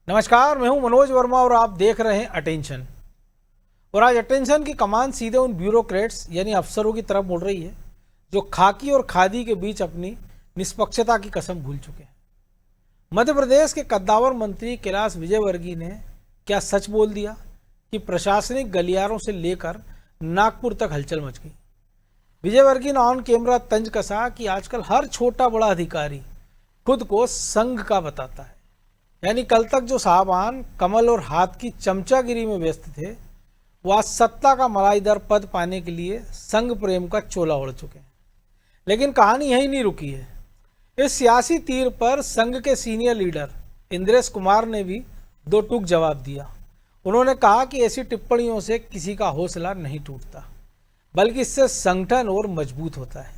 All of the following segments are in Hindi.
नमस्कार, मैं हूं मनोज वर्मा और आप देख रहे हैं अटेंशन। और आज अटेंशन की कमान सीधे उन ब्यूरोक्रेट्स यानी अफसरों की तरफ मुड़ रही है जो खाकी और खादी के बीच अपनी निष्पक्षता की कसम भूल चुके हैं। मध्य प्रदेश के कद्दावर मंत्री कैलाश विजयवर्गीय ने क्या सच बोल दिया कि प्रशासनिक गलियारों से लेकर नागपुर तक हलचल मच गई। विजयवर्गीय ने ऑन कैमरा तंज कसा कि आजकल हर छोटा बड़ा अधिकारी खुद को संघ का बताता है। यानी कल तक जो साहबान कमल और हाथ की चमचागिरी में व्यस्त थे, वो आज सत्ता का मलाईदार पद पाने के लिए संघ प्रेम का चोला ओढ़ चुके हैं। लेकिन कहानी यहीं नहीं रुकी है। इस सियासी तीर पर संघ के सीनियर लीडर इंद्रेश कुमार ने भी दो टूक जवाब दिया। उन्होंने कहा कि ऐसी टिप्पणियों से किसी का हौसला नहीं टूटता, बल्कि इससे संगठन और मजबूत होता है।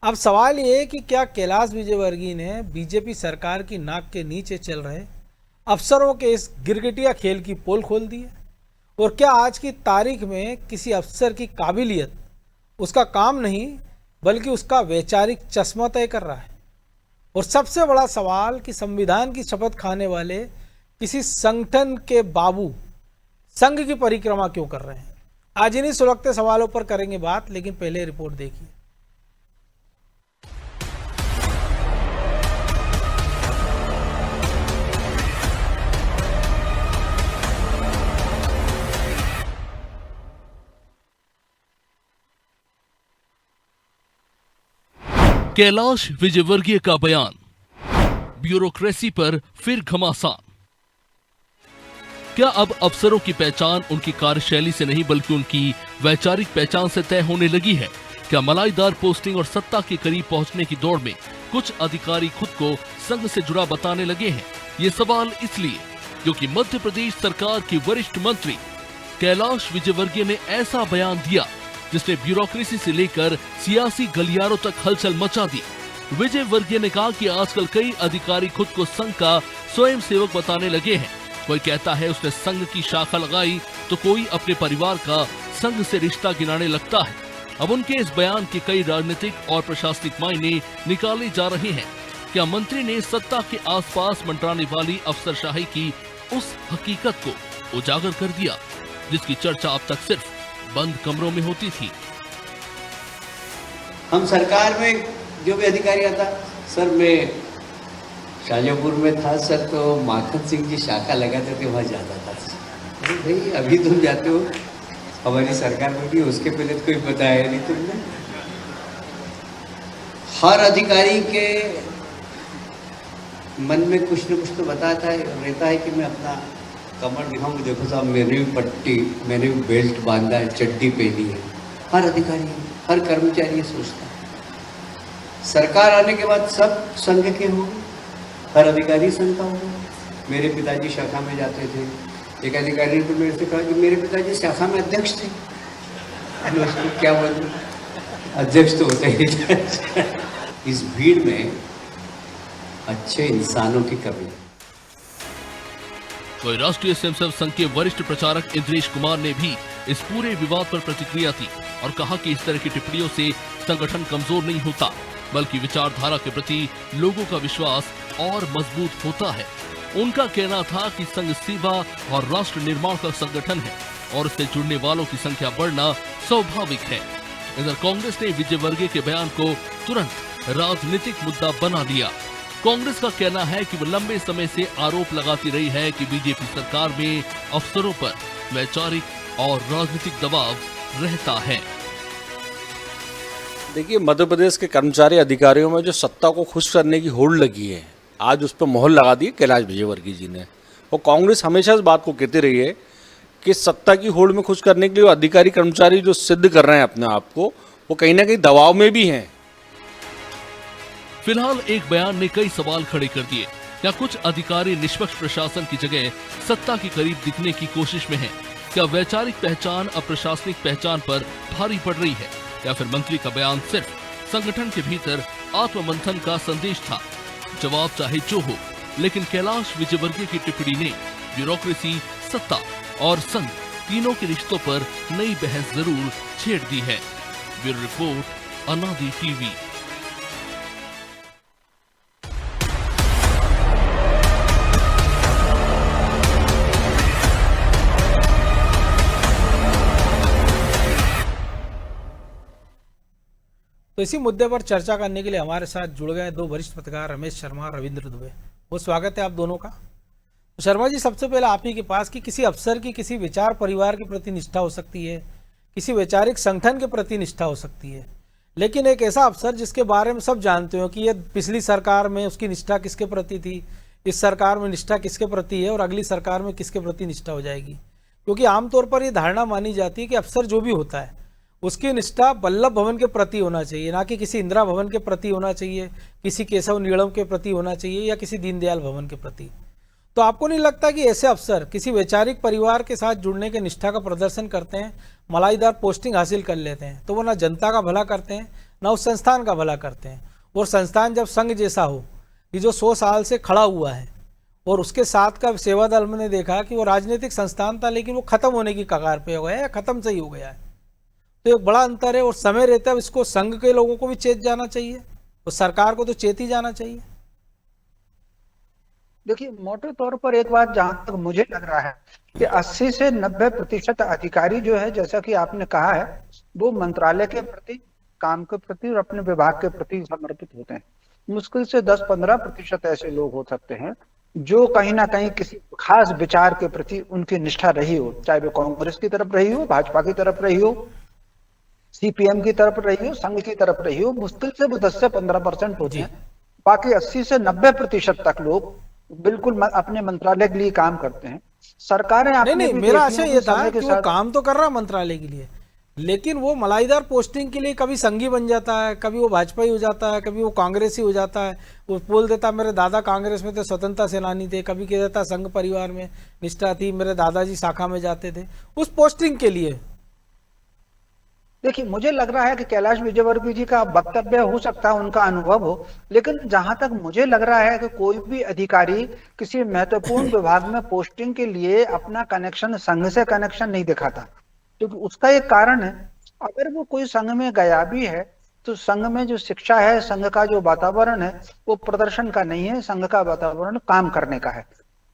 अब सवाल ये है कि क्या कैलाश विजयवर्गीय ने बीजेपी सरकार की नाक के नीचे चल रहे अफसरों के इस गिरगिटिया खेल की पोल खोल दी है? और क्या आज की तारीख में किसी अफसर की काबिलियत उसका काम नहीं बल्कि उसका वैचारिक चश्मा तय कर रहा है? और सबसे बड़ा सवाल कि संविधान की शपथ खाने वाले किसी संगठन के बाबू संघ की परिक्रमा क्यों कर रहे हैं? आज इन्हीं सुलगते सवालों पर करेंगे बात, लेकिन पहले रिपोर्ट देखिए। कैलाश विजयवर्गीय का बयान, ब्यूरोक्रेसी पर फिर घमासान। क्या अब अफसरों की पहचान उनकी कार्यशैली से नहीं बल्कि उनकी वैचारिक पहचान से तय होने लगी है? क्या मलाईदार पोस्टिंग और सत्ता के करीब पहुंचने की दौड़ में कुछ अधिकारी खुद को संघ से जुड़ा बताने लगे हैं? ये सवाल इसलिए क्योंकि मध्य प्रदेश सरकार के वरिष्ठ मंत्री कैलाश विजयवर्गीय ने ऐसा बयान दिया जिसने ब्यूरोक्रेसी से लेकर सियासी गलियारों तक हलचल मचा दी। विजयवर्गीय ने कहा कि आजकल कई अधिकारी खुद को संघ का स्वयं सेवक बताने लगे हैं। कोई कहता है उसने संघ की शाखा लगाई तो कोई अपने परिवार का संघ से रिश्ता गिनाने लगता है। अब उनके इस बयान के कई राजनीतिक और प्रशासनिक मायने निकाले जा रहे हैं। क्या मंत्री ने सत्ता के आसपास मंडराने वाली अफसरशाही की उस हकीकत को उजागर कर दिया जिसकी चर्चा अब तक सिर्फ बंद कमरों में होती थी? हम सरकार में जो भी अधिकारी आता, सर मैं शाजापुर में था सर, तो माखन सिंह जी शाखा लगाते थे, वहाँ जाता था। अरे भाई अभी तुम जाते हो, हमारी सरकार में भी उसके पहले तो कोई बताया नहीं तुमने। हर अधिकारी के मन में कुछ न कुछ तो बताता है, रहता है कि मैं अपना कमर दिखाऊंगी, देखो साहब मैंने भी पट्टी, मैंने भी बेल्ट बांधा है, चड्डी पहनी है। हर अधिकारी, हर कर्मचारी ये सोचता है। सरकार आने के बाद सब संघ के हो गए, हर अधिकारी संघ का हो गया। मेरे पिताजी शाखा में जाते थे, एक अधिकारी ने तो मेरे से कहा कि मेरे पिताजी शाखा में अध्यक्ष थे। उसको क्या बोलूं, अध्यक्ष तो होते ही। इस भीड़ में अच्छे इंसानों की कमी। वही राष्ट्रीय स्वयंसेवक संघ के वरिष्ठ प्रचारक इंद्रेश कुमार ने भी इस पूरे विवाद पर प्रतिक्रिया दी और कहा कि इस तरह की टिप्पणियों से संगठन कमजोर नहीं होता बल्कि विचारधारा के प्रति लोगों का विश्वास और मजबूत होता है। उनका कहना था कि संघ सेवा और राष्ट्र निर्माण का संगठन है और उससे जुड़ने वालों की संख्या बढ़ना स्वाभाविक है। इधर कांग्रेस ने विजयवर्गीय के बयान को तुरंत राजनीतिक मुद्दा बना लिया। कांग्रेस का कहना है कि वो लंबे समय से आरोप लगाती रही है कि बीजेपी सरकार में अफसरों पर वैचारिक और राजनीतिक दबाव रहता है। देखिए, मध्य प्रदेश के कर्मचारी अधिकारियों में जो सत्ता को खुश करने की होड़ लगी है, आज उस पर मोहर लगा दी कैलाश विजयवर्गीय जी ने। और कांग्रेस हमेशा इस बात को कहती रही है कि सत्ता की होड़ में खुश करने के लिए अधिकारी कर्मचारी जो सिद्ध कर रहे हैं अपने आप को, वो कहीं ना कहीं दबाव में भी हैं। फिलहाल एक बयान ने कई सवाल खड़े कर दिए। क्या कुछ अधिकारी निष्पक्ष प्रशासन की जगह सत्ता के करीब दिखने की कोशिश में हैं? क्या वैचारिक पहचान अब प्रशासनिक पहचान पर भारी पड़ रही है, या फिर मंत्री का बयान सिर्फ संगठन के भीतर आत्ममंथन का संदेश था? जवाब चाहे जो हो, लेकिन कैलाश विजयवर्गीय की टिप्पणी ने ब्यूरोक्रेसी, सत्ता और संघ तीनों के रिश्तों पर नई बहस जरूर छेड़ दी है। ब्यूरो रिपोर्ट, अनादि टीवी। तो इसी मुद्दे पर चर्चा करने के लिए हमारे साथ जुड़ गए दो वरिष्ठ पत्रकार रमेश शर्मा और रविंद्र दुबे। बहुत स्वागत है आप दोनों का। तो शर्मा जी, सबसे पहले आप ही के पास कि किसी अफसर की किसी विचार परिवार के प्रति निष्ठा हो सकती है, किसी वैचारिक संगठन के प्रति निष्ठा हो सकती है, लेकिन एक ऐसा अफसर जिसके बारे में सब जानते हो कि ये पिछली सरकार में उसकी निष्ठा किसके प्रति थी, इस सरकार में निष्ठा किसके प्रति है और अगली सरकार में किसके प्रति निष्ठा हो जाएगी। क्योंकि आमतौर पर ये धारणा मानी जाती है कि अफसर जो भी होता है उसकी निष्ठा वल्लभ भवन के प्रति होना चाहिए, ना कि किसी इंदिरा भवन के प्रति होना चाहिए, किसी केशव नीलम के प्रति होना चाहिए या किसी दीनदयाल भवन के प्रति। तो आपको नहीं लगता कि ऐसे अफसर किसी वैचारिक परिवार के साथ जुड़ने के निष्ठा का प्रदर्शन करते हैं, मलाईदार पोस्टिंग हासिल कर लेते हैं, तो वो ना जनता का भला करते हैं ना उस संस्थान का भला करते हैं। और संस्थान जब संघ जैसा हो कि जो 100 साल से खड़ा हुआ है और उसके साथ का सेवा दल मैंने देखा कि वो राजनीतिक संस्थान था लेकिन वो खत्म होने की कगार पे हो गया है या खत्म से ही हो गया है, तो एक बड़ा अंतर है। और समय रहता है इसको संघ के लोगों को भी चेत जाना चाहिए और सरकार को तो चेत ही जाना चाहिए। देखिए, मोटे तौर पर एक बात जहां तक मुझे लग रहा है कि 80 से 90% अधिकारी जो है, जैसा कि आपने कहा है, वो मंत्रालय के प्रति, काम के प्रति और अपने विभाग के प्रति समर्पित होते हैं। मुश्किल से 10-15% ऐसे लोग हो सकते हैं जो कहीं ना कहीं किसी खास विचार के प्रति उनकी निष्ठा रही हो, चाहे वो कांग्रेस की तरफ रही हो, भाजपा की तरफ रही हो, सीपीएम की तरफ रही हो, संघ की तरफ रही हो। मुश्किल से वो 10 से 15% होते हैं। बाकी 80 से 90% तक लोग बिल्कुल अपने मंत्रालय के लिए काम करते हैं। सरकारें नहीं, मेरा आशय ये था कि वो काम तो कर रहा मंत्रालय के लिए, लेकिन वो मलाईदार पोस्टिंग के लिए कभी संघी बन जाता है, कभी वो भाजपा ही हो जाता है, कभी वो कांग्रेसी हो जाता है। वो बोल देता मेरे दादा कांग्रेस में थे, स्वतंत्रता सेनानी थे, कभी कह देता संघ परिवार में निष्ठा थी, मेरे दादाजी शाखा में जाते थे उस पोस्टिंग के लिए। देखिए, मुझे लग रहा है कि कैलाश विजयवर्गीय जी का वक्तव्य हो सकता है, उनका अनुभव हो, लेकिन जहां तक मुझे लग रहा है कि कोई भी अधिकारी किसी महत्वपूर्ण विभाग में पोस्टिंग के लिए अपना कनेक्शन संघ से कनेक्शन नहीं दिखाता, क्योंकि उसका एक कारण है। अगर वो कोई संघ में गया भी है तो संघ में जो शिक्षा है, संघ का जो वातावरण है, वो प्रदर्शन का नहीं है, संघ का वातावरण काम करने का है।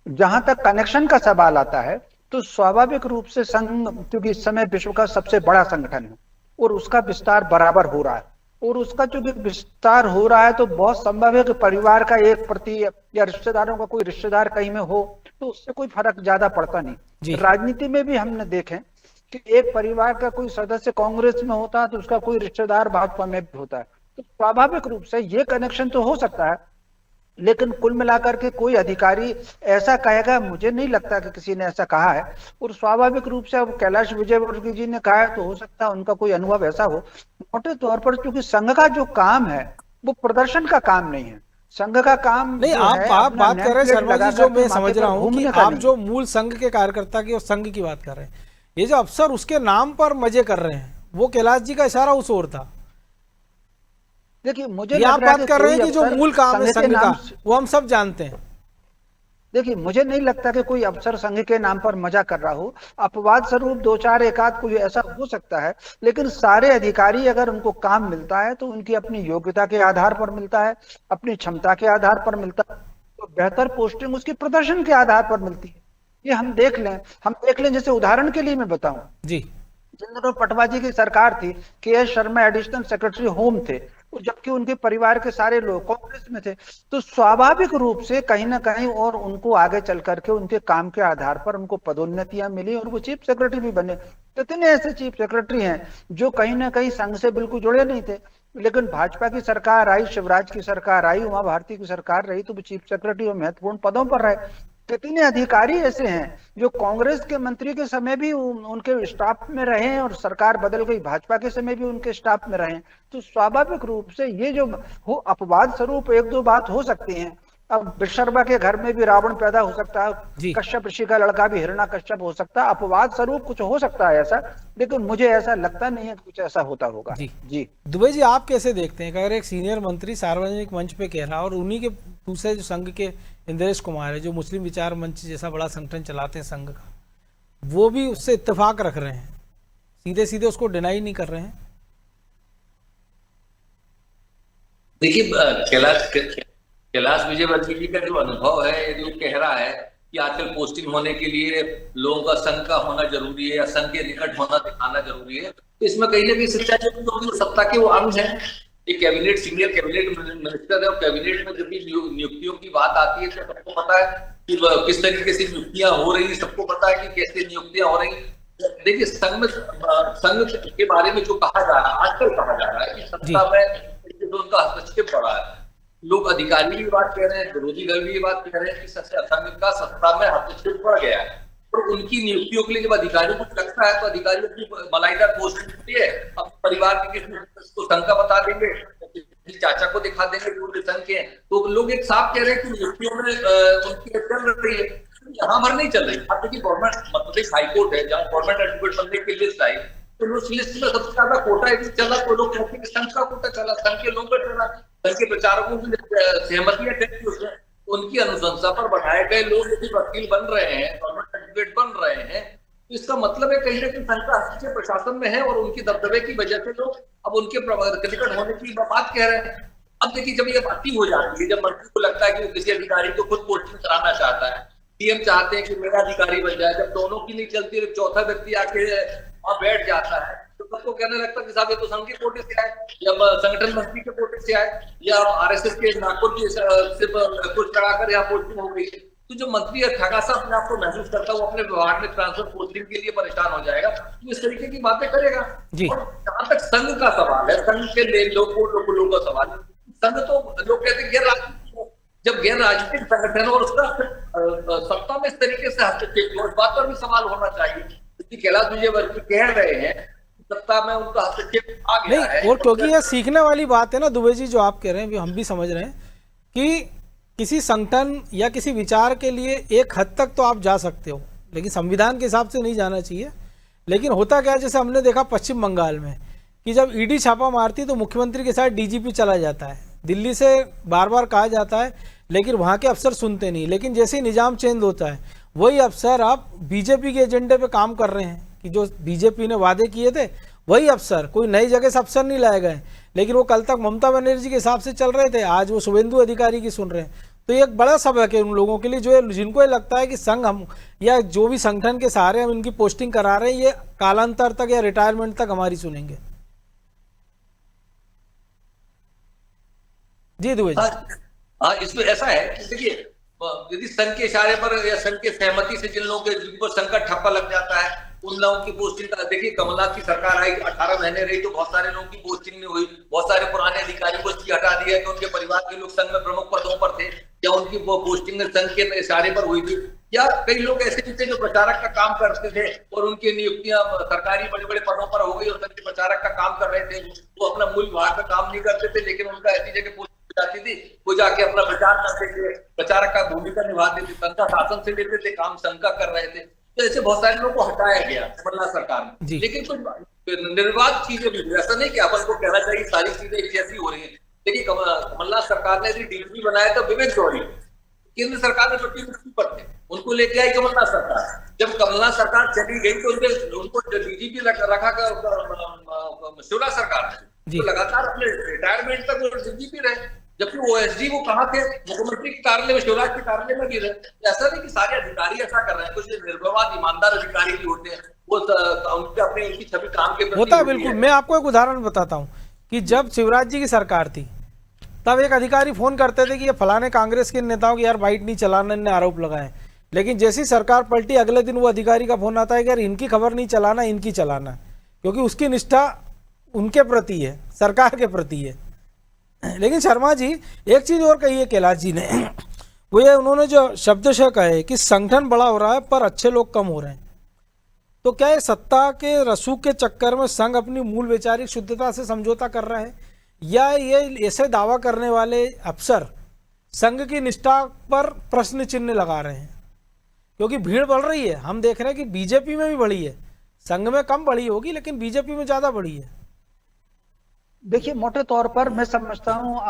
जहां तक कनेक्शन का सवाल आता है तो स्वाभाविक रूप से संघ, क्योंकि इस समय विश्व का सबसे बड़ा संगठन है और उसका विस्तार बराबर हो रहा है, और उसका जो विस्तार हो रहा है तो बहुत संभव है कि परिवार का एक प्रति या रिश्तेदारों का कोई रिश्तेदार कहीं में हो तो उससे कोई फर्क ज्यादा पड़ता नहीं। राजनीति में भी हमने देखे कि एक परिवार का कोई सदस्य कांग्रेस में होता है तो उसका कोई रिश्तेदार भाजपा में भी होता है, तो स्वाभाविक रूप से ये कनेक्शन तो हो सकता है। लेकिन कुल मिलाकर के कोई अधिकारी ऐसा कहेगा, मुझे नहीं लगता कि किसी ने ऐसा कहा है। और स्वाभाविक रूप से अब कैलाश विजयवर्गीय जी ने कहा है तो हो सकता है उनका कोई अनुभव ऐसा हो। मोटे तौर पर क्योंकि संघ का जो काम है वो प्रदर्शन का काम नहीं है, संघ का काम नहीं। आप बात कर रहे हैं शर्मा जी, जो मैं समझ रहा हूँ कि आप जो मूल संघ के कार्यकर्ता की और संघ की बात कर रहे हैं, ये जो अफसर उसके नाम पर मजे कर रहे हैं, वो कैलाश जी का इशारा उस ओर था। देखिए, मुझे आप बात कर रहे हैं कि जो मूल काम है संघ का वो हम सब जानते हैं। देखिए, मुझे नहीं लगता कि कोई अफसर संघ के नाम पर मजा कर रहा हो। अपवाद स्वरूप 2-4 एकाध कोई ऐसा हो सकता है, लेकिन सारे अधिकारी अगर उनको काम मिलता है तो उनकी अपनी योग्यता के आधार पर मिलता है, अपनी क्षमता के आधार पर मिलता है, तो बेहतर पोस्टिंग उसके प्रदर्शन के आधार पर मिलती है। ये हम देख लें जैसे उदाहरण के लिए मैं बताऊं जी, जिन दिनों पटवा जी की सरकार थी, KS. Sharma additional secretary home थे, जबकि उनके परिवार के सारे लोग कांग्रेस में थे, तो स्वाभाविक रूप से कहीं ना कहीं और उनको आगे चल करके उनके काम के आधार पर उनको पदोन्नतियां मिली और वो चीफ सेक्रेटरी भी बने। कितने ऐसे चीफ सेक्रेटरी हैं जो कहीं ना कहीं संघ से बिल्कुल जुड़े नहीं थे, लेकिन भाजपा की सरकार आई, शिवराज की सरकार आई, उमा भारती की सरकार रही तो वो चीफ सेक्रेटरी और महत्वपूर्ण पदों पर रहे। कितने अधिकारी ऐसे हैं जो कांग्रेस के मंत्री के समय भी उनके स्टाफ में रहे हैं और सरकार बदल गई, भाजपा के समय भी उनके स्टाफ में रहे। तो स्वाभाविक रूप से ये जो हो अपवाद स्वरूप 1-2 बात हो सकती हैं। अब विश्वकर्मा के घर में भी रावण पैदा हो सकता है, कश्यप ऋषि का लड़का भी हिरण्य कश्यप हो सकता है, अपवाद स्वरूप कुछ हो सकता है ऐसा, लेकिन मुझे ऐसा लगता नहीं है कि कुछ ऐसा होता होगा। जी दुबे जी, आप कैसे देखते हैं कि अगर एक सीनियर मंत्री सार्वजनिक मंच पे कह रहा और उन्हीं के दूसरे जो संघ के इंद्रेश कुमार है जो मुस्लिम विचार मंच जैसा बड़ा संगठन चलाते हैं संघ का, वो भी उससे इत्तेफाक रख रहे हैं, सीधे सीधे उसको डिनाई नहीं कर रहे हैं? देखिए, कैलाश विजयवर्गीय जी का जो अनुभव है, ये जो कह रहा है कि आजकल पोस्टिंग होने के लिए लोगों का संघ का होना जरूरी है या संघ के निकट होना दिखाना जरूरी है, तो इसमें कहीं ना कहीं सच्चाई है, सत्ता के वो अंग है। एक कैबिनेट, सीनियर कैबिनेट मिनिस्टर है, और कैबिनेट में जब भी नियुक्तियों की बात आती है तो सबको पता है कि किस तरीके से नियुक्तियां हो रही है, सबको पता है कि कैसे नियुक्तियां हो रही। देखिए, संघ के बारे में जो कहा जा रहा है, आजकल कहा जा रहा है कि सत्ता में उनका हस्तक्षेप बढ़ा है। लोग, अधिकारी भी बात कह रहे हैं, विरोधी दल भी ये बात कह रहे हैं कि संघ का सत्ता में हस्तक्षेप बढ़ गया है। और उनकी नियुक्तियों के लिए जब अधिकारियों को लगता है तो अधिकारियों की मलाईदार पोस्ट होती है, अब परिवार के किसी को संघ का बता देंगे, चाचा को दिखा देंगे पूरे संघ के, तो लोग एक साफ कह रहे हैं कि नियुक्तियों में उनकी चल रही है, यहाँ भर नहीं चल रही। आप देखिए, गवर्नमेंट मध्य प्रदेश हाईकोर्ट है जहाँ गवर्नमेंट एडवोकेट बनने की लिस्ट आई, तो उस लिस्ट में सबसे ज्यादा कोटा यदि चला तो लोग कहते हैं कि संघ का कोटा चला, संघ के लोगों का चला, संघ के प्रचारकों की सहमतियां थी उसमें, उनकी अनुशंसा पर बनाए गए लोग यदि वकील बन रहे हैं, गवर्नमेंट एडवोकेट बन रहे हैं, तो इसका मतलब है कहीं ना कहीं संघ का हस्तक्षेप प्रशासन में है और उनकी दबदबे की वजह से लोग अब उनके निकट होने की बात कह रहे हैं। अब देखिए, जब ये बातचीत हो जाती है, जब मंत्री को लगता है कि वो किसी अधिकारी को खुद पोस्टिंग कराना चाहता है, सीएम चाहते हैं कि मेरा अधिकारी बन जाए, जब दोनों की नहीं चलती, चौथा व्यक्ति आके वहां बैठ जाता है, तो सबको कहने लगता है कि साहब ये तो संघ के कोटे से आए, या संगठन मंत्री के कोटे से आए, या आरएसएस के नागपुर की से कुछ लगाकर यहाँ पोस्टिंग हो गई। तो जो मंत्री ठगासा अपने आप को महसूस करता है, वो अपने विभाग में ट्रांसफर पोस्टिंग के लिए परेशान हो जाएगा, तो इस तरीके की बातें करेगा। और जहां तक संघ का सवाल है, संघ के लोगों का सवाल है, संघ तो लोग कहते हैं गैर राजनीतिक, जब गैर राजनीतिक संगठन और उसका सत्ता में इस तरीके से हस्तक्षेप, उस बात पर भी सवाल होना चाहिए। कैलाश विजयवर्गीय कह रहे हैं सत्ता में उनका हस्तक्षेप आ गया है, और क्योंकि यह सीखने वाली बात है ना दुबे जी, जो आप कह रहे हैं हम भी समझ रहे हैं कि किसी संगठन या किसी विचार के लिए एक हद तक तो आप जा सकते हो, लेकिन संविधान के हिसाब से नहीं जाना चाहिए। लेकिन होता क्या है, जैसे हमने देखा पश्चिम बंगाल में कि जब ईडी छापा मारती तो मुख्यमंत्री के साथ डीजीपी चला जाता है, दिल्ली से बार बार कहा जाता है, लेकिन वहाँ के अफसर सुनते नहीं। लेकिन जैसे ही निजाम चेंज होता है, वही अफसर आप बीजेपी के एजेंडे पे काम कर रहे हैं कि जो बीजेपी ने वादे किए थे, वही अफसर, कोई नई जगह से अफसर नहीं लाए गए, लेकिन वो कल तक ममता बनर्जी के हिसाब से चल रहे थे, आज वो शुभेंदु अधिकारी की सुन रहे हैं। तो ये एक बड़ा सबक है उन लोगों के लिए जो जिनको ये लगता है कि संघ हम या जो भी संगठन के सहारे हम इनकी पोस्टिंग करा रहे हैं, ये कालांतर तक या रिटायरमेंट तक हमारी सुनेंगे। जी दुबे जी। हाँ, इसमें ऐसा है कि देखिए, यदि संघ के इशारे पर या संघ के सहमति से जिन लोगों के जिन पर संघ का ठप्पा लग जाता है, उन लोगों की पोस्टिंग का, देखिए कमलनाथ की सरकार आई, 18 महीने रही तो बहुत सारे लोगों की पोस्टिंग नहीं हुई, बहुत सारे पुराने अधिकारियों को हटा दिया कि उनके परिवार के लोग संघ में प्रमुख पदों पर थे, या उनकी पोस्टिंग संघ के इशारे पर हुई थी, या कई लोग ऐसे भी थे जो प्रचारक का काम करते थे और उनकी नियुक्तियां सरकारी बड़े बड़े पदों पर हो गई और संघ के प्रचारक का काम कर रहे थे, वो अपना मूल विभाग में काम नहीं करते थे, लेकिन उनका ऐसी जगह जाती थी, वो जाके अपना प्रचार करते थे, प्रचारक का भूमिका निभाते थे, संघ का शासन से लेते थे, काम संघ का कर रहे थे। तो ऐसे बहुत सारे लोगों को हटाया गया कमलनाथ सरकार में, लेकिन कुछ निर्वाध चीजें भी, ऐसा नहीं कि अपन को कहना चाहिए सारी चीजें एक जैसी हो रही है। देखिए, कमलनाथ सरकार ने डीजीपी बनाया था विवेक चौधरी, केंद्र सरकार में जो पर थे उनको लेके आई कमलनाथ सरकार। जब कमलनाथ सरकार चली गई तो उनको डीजीपी रखा शिवराज सरकार ने, तो लगातार अपने रिटायरमेंट तक वो डीजीपी रहे, जबकि ओएसडी वो कहाँ थे, मुख्यमंत्री के कार्यालय में, शिवराज के कार्यालय में भी रहे। ऐसा नहीं कि सारे अधिकारी ऐसा कर रहे हैं, कुछ निर्विवाद ईमानदार अधिकारी भी होते हैं, वो उनकी छवि काम के होता है। बिल्कुल, मैं आपको एक उदाहरण बताता हूँ कि जब शिवराज जी की सरकार थी तब एक अधिकारी फोन करते थे कि ये फलाने कांग्रेस के नेताओं की यार बाइट नहीं चलाने ने आरोप लगाए, लेकिन जैसी सरकार पलटी अगले दिन वो अधिकारी का फोन आता है कि यार इनकी खबर नहीं चलाना, इनकी चलाना, क्योंकि उसकी निष्ठा उनके प्रति है, सरकार के प्रति है। लेकिन शर्मा जी एक चीज और कही है कैलाश जी ने, वो ये उन्होंने जो शब्दशः कहे कि संगठन बड़ा हो रहा है पर अच्छे लोग कम हो रहे हैं। तो क्या ये सत्ता के रसूख के चक्कर में संघ अपनी मूल वैचारिक शुद्धता से समझौता कर रहा है, या ये ऐसे दावा करने वाले अफसर संघ की निष्ठा पर प्रश्न चिन्ह लगा रहे हैं? क्योंकि भीड़ बढ़ रही है, हम देख रहे हैं कि बीजेपी में भी बढ़ी है, संघ में कम बढ़ी होगी लेकिन बीजेपी में ज्यादा बढ़ी है। देखिए, मोटे तौर पर मैं समझता हूँ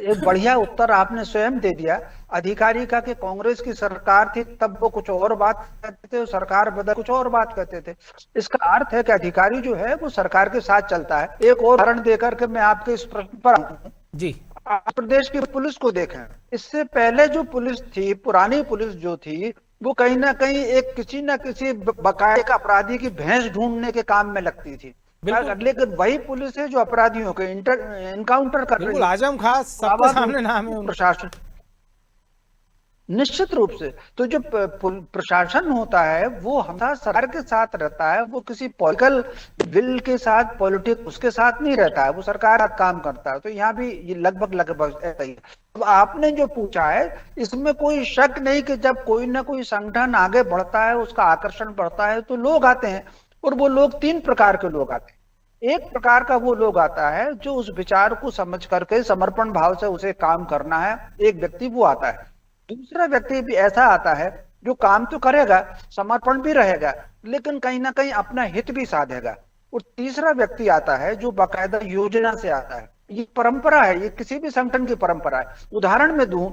एक बढ़िया उत्तर आपने स्वयं दे दिया। अधिकारी का कि कांग्रेस की सरकार थी तब वो कुछ और बात कहते थे, सरकार बदल कुछ और बात कहते थे। इसका अर्थ है कि अधिकारी जो है वो सरकार के साथ चलता है। एक और उदाहरण देकर के मैं आपके इस प्रश्न पर आऊं जी। आप प्रदेश की पुलिस को देखें, इससे पहले जो पुलिस थी, पुरानी पुलिस जो थी, वो कहीं ना कहीं एक किसी न किसी बकाया अपराधी की भैंस ढूंढने के काम में लगती थी। बिल्कुल लेकिन वही पुलिस है जो अपराधियों के इनकाउंटर कर रही बिल्कुल, है। आजम खास सबके स्वाभाविक सामने नाम है उनका। प्रशासन, निश्चित रूप से। तो जो प्रशासन होता है वो हमेशा सरकार के साथ रहता है, वो किसी पॉलिटिकल विल के साथ, पॉलिटिक्स उसके साथ नहीं रहता है, वो सरकार का काम करता है। तो यहाँ भी ये लगभग लगभग ऐसा ही है। अब आपने जो पूछा है, इसमें कोई शक नहीं कि जब कोई ना कोई संगठन आगे बढ़ता है, उसका आकर्षण बढ़ता है, तो लोग आते हैं। और वो लोग 3 प्रकार के लोग आते हैं। एक प्रकार का वो लोग आता है जो उस विचार को समझ करके समर्पण भाव से उसे काम करना है, एक व्यक्ति वो आता है। दूसरा व्यक्ति भी ऐसा आता है जो काम तो करेगा, समर्पण भी रहेगा, लेकिन कहीं ना कहीं अपना हित भी साधेगा। और तीसरा व्यक्ति आता है जो बाकायदा योजना से आता है। ये परंपरा है, ये किसी भी संगठन की परंपरा है। उदाहरण में दूं,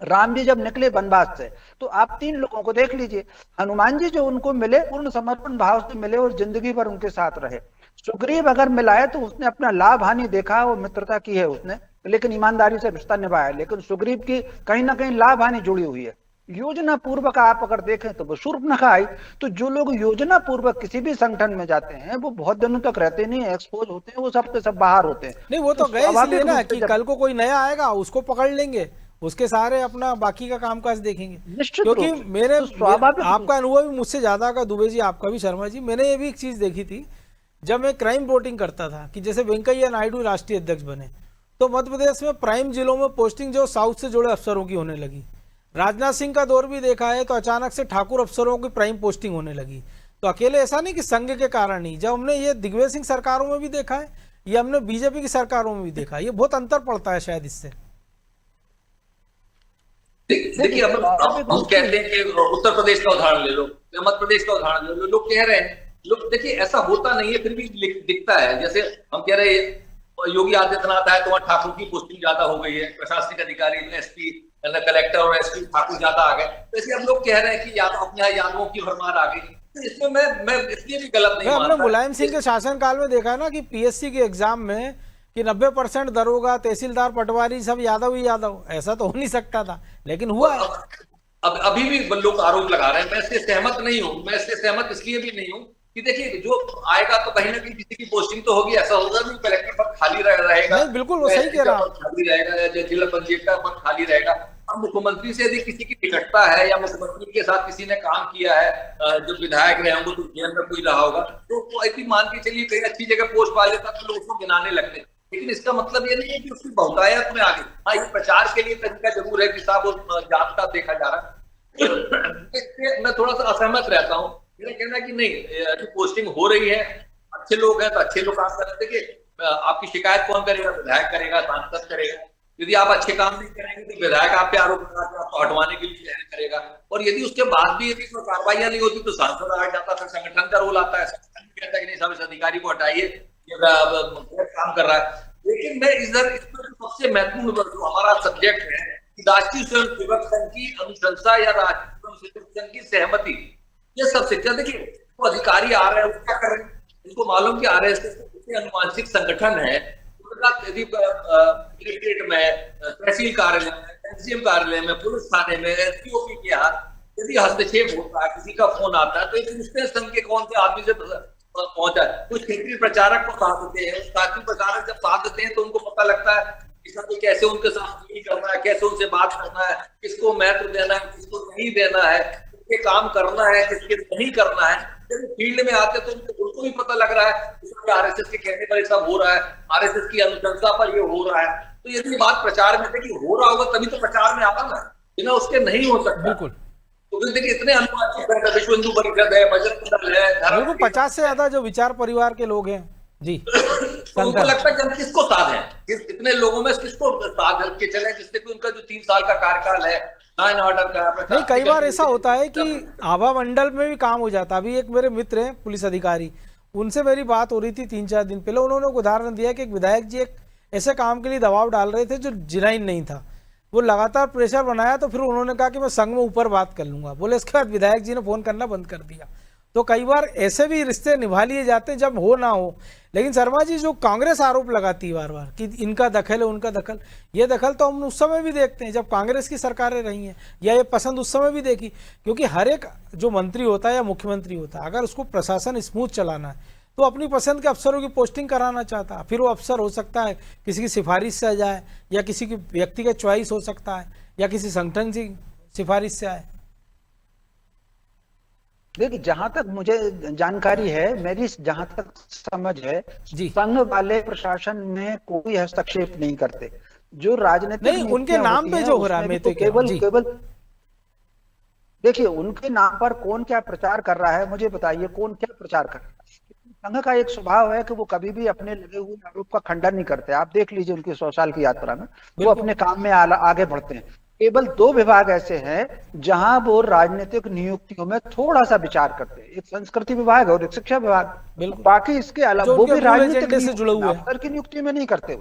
राम जी जब निकले वनवास से, तो आप 3 लोगों को देख लीजिए। हनुमान जी जो उनको मिले, पूर्ण समर्पण भाव से मिले और जिंदगी भर उनके साथ रहे। सुग्रीव अगर मिला है तो उसने अपना लाभ हानि देखा, वो मित्रता की है उसने, लेकिन ईमानदारी से रिश्ता निभाया। लेकिन सुग्रीव की कहीं ना कहीं लाभ हानि जुड़ी हुई है। योजना पूर्वक आप अगर देखें तो वो शूर्पणखा आई। तो जो लोग योजना पूर्वक किसी भी संगठन में जाते हैं वो बहुत दिनों तक रहते नहीं, एक्सपोज होते हैं, वो सब के सब बाहर होते हैं। नहीं, वो तो गए स्वाभाविक इसलिए ना रूप से कि जब- कल को कोई नया आएगा उसको पकड़ लेंगे, उसके सारे अपना बाकी का कामकाज देखेंगे। निश्चित क्योंकि रूप से। मेरे तो स्वाभाविक रूप आपका अनुभव भी मुझसे ज्यादा का, दुबे जी आपका भी, शर्मा जी, मैंने ये भी एक चीज देखी थी जब मैं क्राइम रिपोर्टिंग करता था कि जैसे वेंकैया नायडू राष्ट्रीय अध्यक्ष बने तो मध्य प्रदेश में प्राइम जिलों में पोस्टिंग जो साउथ से जुड़े अफसरों की होने लगी। राजनाथ सिंह का दौर भी देखा है तो अचानक से ठाकुर अफसरों की प्राइम पोस्टिंग होने लगी। तो अकेले ऐसा नहीं कि संघ के कारण ही, जब हमने ये दिग्विजय सिंह सरकारों में भी देखा है, ये हमने बीजेपी की सरकारों में भी देखा है, ये बहुत अंतर पड़ता है शायद इससे। देखिए, अब हम कहते हैं कि उत्तर प्रदेश का उदाहरण ले लो, मध्य प्रदेश का उदाहरण ले लो, लोग कह रहे हैं, लोग देखिए ऐसा होता नहीं है, फिर भी दिखता है। जैसे हम कह रहे हैं योगी आदित्यनाथ आए तो वहां ठाकुर की पोस्टिंग ज्यादा हो गई है, प्रशासनिक अधिकारी, एसपी, कलेक्टर और एसपी ठाकुर ज्यादा आ गए। तो इसलिए हम लोग कह रहे हैं कि यादव अपने यहाँ यादवों की भरमार आ गई। तो इसमें मैं इसलिए भी गलत नहीं हमने मानता। मुलायम सिंह के शासनकाल में देखा है ना कि पीएससी के एग्जाम में कि 90% दरोगा, तहसीलदार, पटवारी सब यादव ही यादव। ऐसा तो हो नहीं सकता था, लेकिन हुआ है। अब अभी भी लोग आरोप लगा रहे हैं, मैं इससे सहमत नहीं हूं। मैं इससे सहमत इसलिए भी नहीं हूं कि देखिए जो आएगा तो कहीं ना कहीं किसी की पोस्टिंग तो होगी। ऐसा होगा नहीं कलेक्टर पद खाली रहेगा, नहीं, बिल्कुल वो सही कह रहा हूं। खाली रहेगा, जिला पंचायत का पद खाली रहेगा। अब मुख्यमंत्री से यदि किसी की निकटता है या मुख्यमंत्री के साथ किसी ने काम किया है, जो विधायक रहे होंगे, तो जेल में कोई रहा होगा, तो ऐसी मान के चलिए कहीं अच्छी जगह पोस्ट पा लेता तो लोग उसको गिनाने लगते हैं। लेकिन इसका मतलब ये नहीं है कि उसकी बहुतायत में आगे। हाँ, ये प्रचार के लिए तरीका जरूर है कि साहब वो जात का देखा जा रहा है। मैं थोड़ा सा असहमत रहता हूँ। मेरा कहना है कि नहीं, जो पोस्टिंग हो रही है, अच्छे लोग हैं तो अच्छे लोग काम कर रहे हैं। देखिए, आपकी शिकायत कौन करेगा? विधायक करेगा, सांसद करेगा। यदि आप अच्छे काम नहीं करेंगे तो विधायक आप पे आरोप लगा के आपको हटवाने के लिए करेगा। और यदि उसके बाद भी यदि कोई कार्रवाई नहीं होती तो सांसद आ जाता, फिर संगठन का रोल आता है, संगठन कहता है कि नहीं साहब, इस अधिकारी को हटाइए, ये काम कर रहा है। लेकिन मैं इधर सबसे महत्वपूर्ण जो हमारा सब्जेक्ट है, राष्ट्रीय स्वयंसेवक संघ की अनुशंसा या राष्ट्रीय स्वयंसेवक संघ की सहमति, ये सब शिक्षा। देखिए, वो अधिकारी आ रहे हैं, वो क्या कर रहे हैं? इनको मालूम कि आरएसएस अनुवांशिक संगठन है, यदि कलेक्ट्रेट में, तहसील कार्यालय में, एसडीएम कार्यालय में, पुलिस थाने में, एसपीओपी के यहाँ यदि हस्तक्षेप होता है, किसी का फोन आता है, तो एक दूसरे संघ के कौन से आदमी से पहुंचा है। कुछ क्षेत्रीय प्रचारक को साथ देते हैं, क्षेत्रीय प्रचारक जब साथ देते हैं तो उनको पता लगता है कि कैसे उनके साथ डील करना है, कैसे उनसे बात करना है, किसको महत्व देना है, किसको नहीं देना है, किसके काम करना है, किसके नहीं करना है। जब फील्ड में आते तो उनको भी पता लग रहा है कि आरएसएस के कहने पर ये सब हो रहा है, आरएसएस की अनुशंसा पर ये हो रहा है। तो यदि बात प्रचार में देखिए हो रहा होगा तभी तो प्रचार में आता ना, बिना उसके नहीं हो सकता। बिल्कुल। तो देखिए, इतने अनुवांशिक, विश्व हिंदू परिषद है, बजरंग दल है, बिल्कुल 50 से ज्यादा जो विचार परिवार के लोग हैं जी। तो उनको लगता है कि हम किसको साथ हैं, इतने लोगों में किसको साथ के चले, जिससे कि उनका जो 3 साल का कार्यकाल है लॉ ऑर्डर का। नहीं, कई बार ऐसा होता है कि आभा मंडल में भी काम हो जाता है। अभी एक मेरे मित्र हैं पुलिस अधिकारी, उनसे मेरी बात हो रही थी 3-4 दिन पहले। उन्होंने एक उदाहरण दिया कि एक विधायक जी एक ऐसे काम के लिए दबाव डाल रहे थे जो जिनाइन नहीं था। वो लगातार प्रेशर बनाया तो फिर उन्होंने कहा कि मैं संघ में ऊपर बात कर लूंगा। बोले इसके बाद विधायक जी ने फोन करना बंद कर दिया। तो कई बार ऐसे भी रिश्ते निभा लिए जाते हैं जब हो ना हो। लेकिन शर्मा जी, जो कांग्रेस आरोप लगाती है बार बार कि इनका दखल है, उनका दखल, ये दखल तो हम उस समय भी देखते हैं जब कांग्रेस की सरकारें रही हैं, या ये पसंद उस समय भी देखी। क्योंकि हर एक जो मंत्री होता है या मुख्यमंत्री होता है, अगर उसको प्रशासन स्मूथ चलाना है तो अपनी पसंद के अफसरों की पोस्टिंग कराना चाहता, फिर वो अफसर हो सकता है किसी की सिफारिश से आ जाए, या किसी की व्यक्तिगत चॉइस हो सकता है, या किसी संगठन की सिफारिश से आए। देखिए, जहां तक मुझे जानकारी है, मेरी जहां तक समझ है, जी। संघ वाले प्रशासन में कोई हस्तक्षेप नहीं करते। जो राजनीतिक नहीं, उनके नियुक्तियां नाम होती पे हैं, जो हो रहा है, उसमें मैं भी तो कह रहा हूं। जी। केवल देखिए, उनके नाम पर कौन क्या प्रचार कर रहा है, मुझे बताइए, कौन क्या प्रचार कर रहा है। संघ का एक स्वभाव है कि वो कभी भी अपने लगे हुए आरोप का खंडन नहीं करते। आप देख लीजिए उनकी 100 साल की यात्रा में वो बिल्कुल। अपने काम में आगे बढ़ते हैं। केवल 2 विभाग ऐसे हैं जहां वो राजनीतिक नियुक्तियों में थोड़ा सा विचार करते हैं, एक संस्कृति विभाग और एक शिक्षा विभाग। बिल्कुल। बाकी इसके अलावा जो वो उनके भी मूल राजनीतिक एजेंडे से जुड़े हुए हैं। अफसर की नियुक्ति में नहीं करते,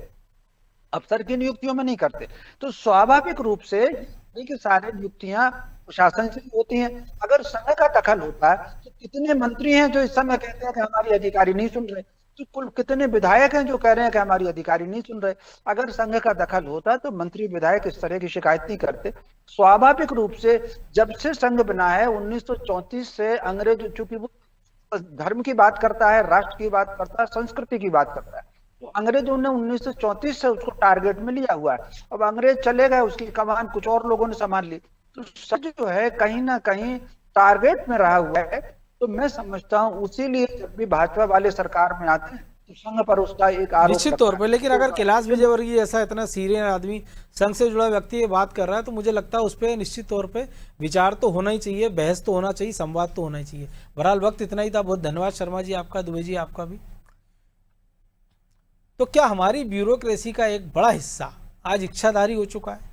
अफसर की नियुक्तियों में नहीं करते। तो स्वाभाविक रूप से देखिए, सारी नियुक्तियां प्रशासन से होती हैं। अगर संघ का दखल होता है तो कितने मंत्री हैं जो इस समय कहते हैं कि हमारी अधिकारी नहीं सुन रहे, तो कुल कितने विधायक हैं जो कह रहे हैं कि हमारी अधिकारी नहीं सुन रहे। अगर संघ का दखल होता तो मंत्री विधायक इस तरह की शिकायत नहीं करते। स्वाभाविक रूप से जब से संघ बना है 1934 से, अंग्रेज चूंकि वो धर्म की बात करता है, राष्ट्र की बात करता है, संस्कृति की बात करता है, तो अंग्रेजों ने 1934 से उसको टारगेट में लिया हुआ है। अब अंग्रेज चले गए, उसकी कमान कुछ और लोगों ने संभाल ली, तो सच जो है कहीं ना कहीं टारगेट में रहा हुआ है। तो मैं समझता हूं इसीलिए जब भी भाजपा वाले सरकार में आते हैं तो संघ पर उसका एक आरोप निश्चित तौर पर। लेकिन अगर कैलाश विजयवर्गीय जैसा इतना सीनियर आदमी, संघ से जुड़ा व्यक्ति ये बात कर रहा है, तो मुझे लगता है उस पर निश्चित तौर पे विचार तो होना ही चाहिए, बहस तो होना चाहिए, संवाद तो होना ही चाहिए। बहरहाल वक्त इतना ही था। बहुत धन्यवाद शर्मा जी आपका, दुबे जी आपका भी। तो क्या हमारी ब्यूरोक्रेसी का एक बड़ा हिस्सा आज इच्छाधारी हो चुका है?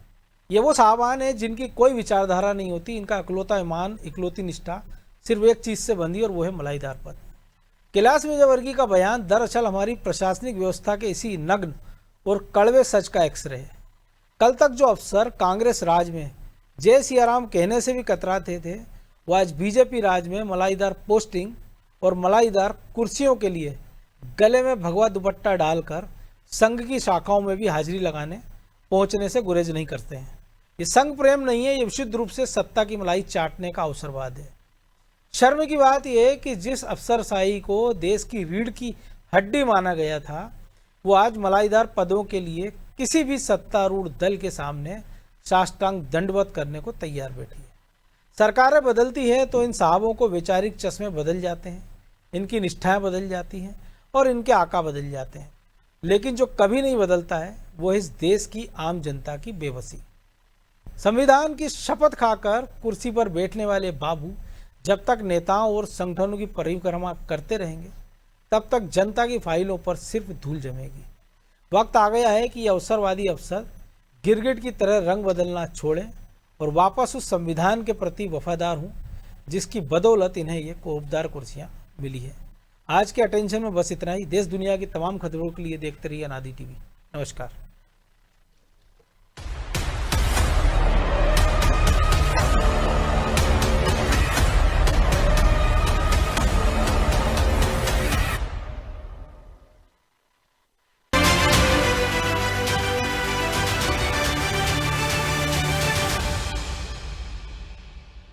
ये वो साहबान है जिनकी कोई विचारधारा नहीं होती, इनका इकलौता ईमान, इकलौती निष्ठा सिर्फ एक चीज से बंधी, और वो है मलाईदार पद। कैलाश विजयवर्गीय का बयान दरअसल हमारी प्रशासनिक व्यवस्था के इसी नग्न और कड़वे सच का एक्सरे है। कल तक जो अफसर कांग्रेस राज में जय सियाराम कहने से भी कतराते थे, वो आज बीजेपी राज में मलाईदार पोस्टिंग और मलाईदार कुर्सियों के लिए गले में भगवा दुपट्टा डालकर संघ की शाखाओं में भी हाजिरी लगाने पहुंचने से गुरेज नहीं करते हैं। ये संघ प्रेम नहीं है, ये विशुद्ध रूप से सत्ता की मलाई चाटने का अवसरवाद है। शर्म की बात यह है कि जिस अफसरशाही को देश की रीढ़ की हड्डी माना गया था, वो आज मलाईदार पदों के लिए किसी भी सत्तारूढ़ दल के सामने साष्टांग दंडवत करने को तैयार बैठी है। सरकारें बदलती हैं तो इन साहबों को वैचारिक चश्मे बदल जाते हैं, इनकी निष्ठाएं बदल जाती हैं और इनके आका बदल जाते हैं। लेकिन जो कभी नहीं बदलता है वो इस देश की आम जनता की बेबसी। संविधान की शपथ खाकर कुर्सी पर बैठने वाले बाबू जब तक नेताओं और संगठनों की परिक्रमा करते रहेंगे, तब तक जनता की फाइलों पर सिर्फ धूल जमेगी। वक्त आ गया है कि ये अवसरवादी अफसर गिरगिट की तरह रंग बदलना छोड़ें और वापस उस संविधान के प्रति वफादार हों जिसकी बदौलत इन्हें ये कोबदार कुर्सियां मिली है। आज के अटेंशन में बस इतना ही। देश दुनिया की तमाम खबरों के लिए देखते रहिए अनादि टीवी। नमस्कार।